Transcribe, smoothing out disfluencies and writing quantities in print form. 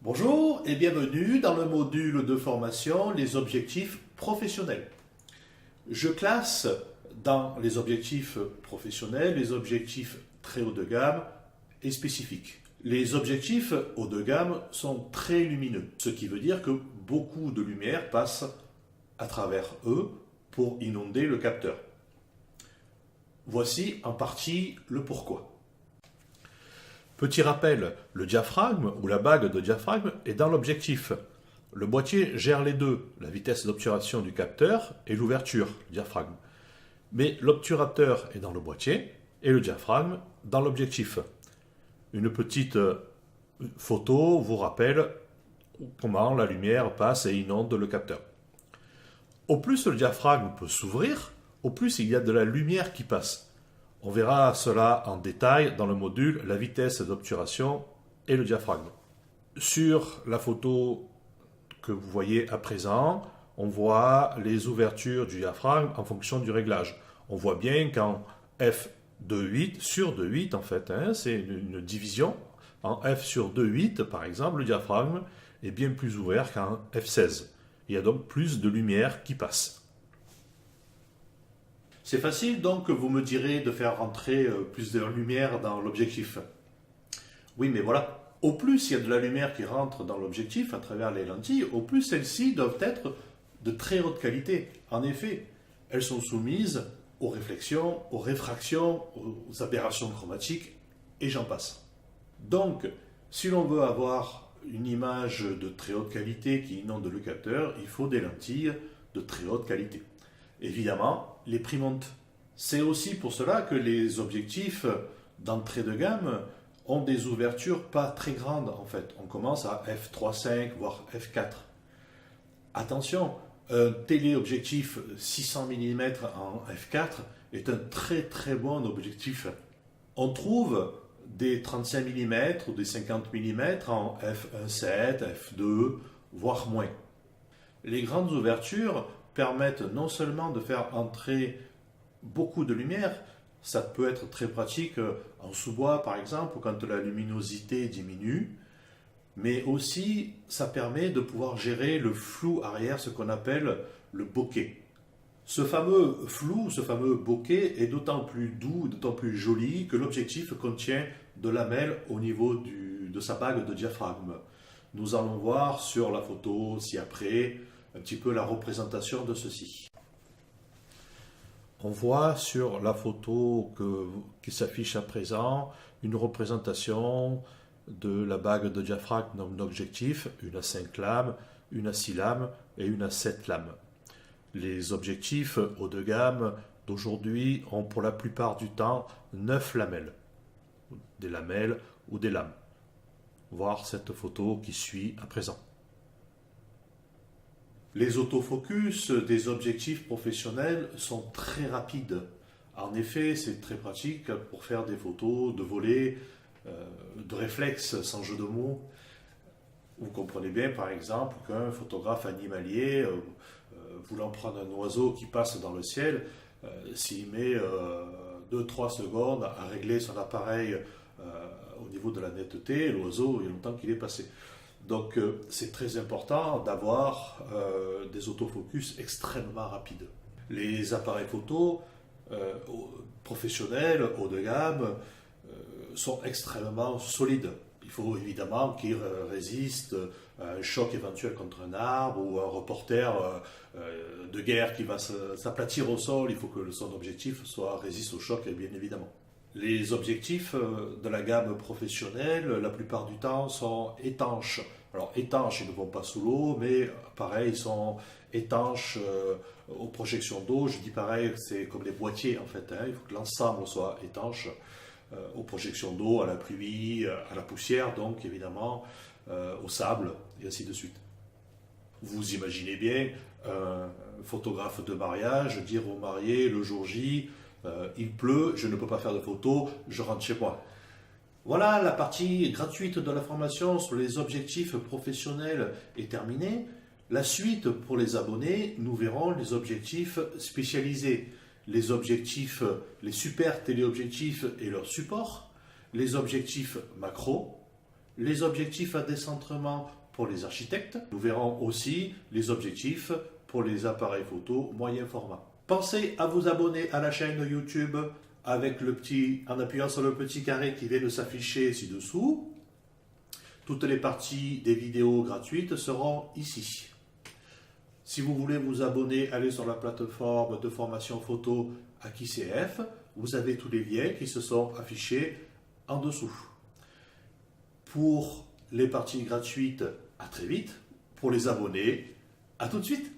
Bonjour et bienvenue dans le module de formation Les objectifs professionnels. Je classe dans les objectifs professionnels les objectifs très haut de gamme et spécifiques. Les objectifs haut de gamme sont très lumineux, ce qui veut dire que beaucoup de lumière passe à travers eux pour inonder le capteur. Voici en partie le pourquoi. Petit rappel, le diaphragme ou la bague de diaphragme est dans l'objectif. Le boîtier gère les deux, la vitesse d'obturation du capteur et l'ouverture, le diaphragme. Mais l'obturateur est dans le boîtier et le diaphragme dans l'objectif. Une petite photo vous rappelle comment la lumière passe et inonde le capteur. Au plus le diaphragme peut s'ouvrir, au plus il y a de la lumière qui passe. On verra cela en détail dans le module la vitesse d'obturation et le diaphragme. Sur la photo que vous voyez à présent, on voit les ouvertures du diaphragme en fonction du réglage. On voit bien qu'en f de 8 sur 2,8 en fait, c'est une division. En f sur 2,8 par exemple, le diaphragme est bien plus ouvert qu'en f16. Il y a donc plus de lumière qui passe. C'est facile donc, vous me direz, de faire rentrer plus de lumière dans l'objectif. Oui, mais voilà, au plus il y a de la lumière qui rentre dans l'objectif à travers les lentilles, au plus celles-ci doivent être de très haute qualité. En effet, elles sont soumises aux réflexions, aux réfractions, aux aberrations chromatiques, et j'en passe. Donc, si l'on veut avoir une image de très haute qualité qui inonde le capteur, il faut des lentilles de très haute qualité. Évidemment, les prix montent. C'est aussi pour cela que les objectifs d'entrée de gamme ont des ouvertures pas très grandes en fait. On commence à f3.5 voire f4. Attention, un téléobjectif 600 mm en f4 est un très bon objectif. On trouve des 35 mm ou des 50 mm en f1.7, f2, voire moins. Les grandes ouvertures permettent non seulement de faire entrer beaucoup de lumière, ça peut être très pratique en sous-bois par exemple, quand la luminosité diminue, mais aussi ça permet de pouvoir gérer le flou arrière, ce qu'on appelle le bokeh. Ce fameux flou, ce fameux bokeh est d'autant plus doux, d'autant plus joli que l'objectif contient de lamelles au niveau de sa bague de diaphragme. Nous allons voir sur la photo ci-après un petit peu la représentation de ceci. On voit sur la photo qui s'affiche à présent une représentation de la bague de diaphragme d'un objectif, une à 5 lames, une à 6 lames et une à 7 lames. Les objectifs haut de gamme d'aujourd'hui ont pour la plupart du temps 9 lamelles, des lamelles ou des lames. Voir cette photo qui suit à présent. Les autofocus des objectifs professionnels sont très rapides. En effet, c'est très pratique pour faire des photos de volée, de réflexe, sans jeu de mots. Vous comprenez bien, par exemple, qu'un photographe animalier, voulant prendre un oiseau qui passe dans le ciel, s'il met 2-3 secondes à régler son appareil au niveau de la netteté, l'oiseau, il y a longtemps qu'il est passé. Donc c'est très important d'avoir des autofocus extrêmement rapides. Les appareils photo professionnels, haut de gamme, sont extrêmement solides. Il faut évidemment qu'ils résistent à un choc éventuel contre un arbre ou un reporter de guerre qui va s'aplatir au sol. Il faut que son objectif résiste au choc, bien évidemment. Les objectifs de la gamme professionnelle, la plupart du temps, sont étanches. Alors étanches, ils ne vont pas sous l'eau, mais pareil, ils sont étanches aux projections d'eau. Je dis pareil, c'est comme les boîtiers en fait. Il faut que l'ensemble soit étanche aux projections d'eau, à la pluie, à la poussière, donc évidemment au sable, et ainsi de suite. Vous imaginez bien un photographe de mariage dire au marié le jour J, il pleut, je ne peux pas faire de photos, je rentre chez moi. Voilà, la partie gratuite de la formation sur les objectifs professionnels est terminée. La suite pour les abonnés, nous verrons les objectifs spécialisés, les objectifs, les super téléobjectifs et leurs supports, les objectifs macro, les objectifs à décentrement pour les architectes. Nous verrons aussi les objectifs pour les appareils photo moyen format. Pensez à vous abonner à la chaîne YouTube en appuyant sur le petit carré qui vient de s'afficher ci-dessous. Toutes les parties des vidéos gratuites seront ici. Si vous voulez vous abonner, allez sur la plateforme de formation photo AkiCF. Vous avez tous les liens qui se sont affichés en dessous. Pour les parties gratuites, à très vite. Pour les abonnés, à tout de suite.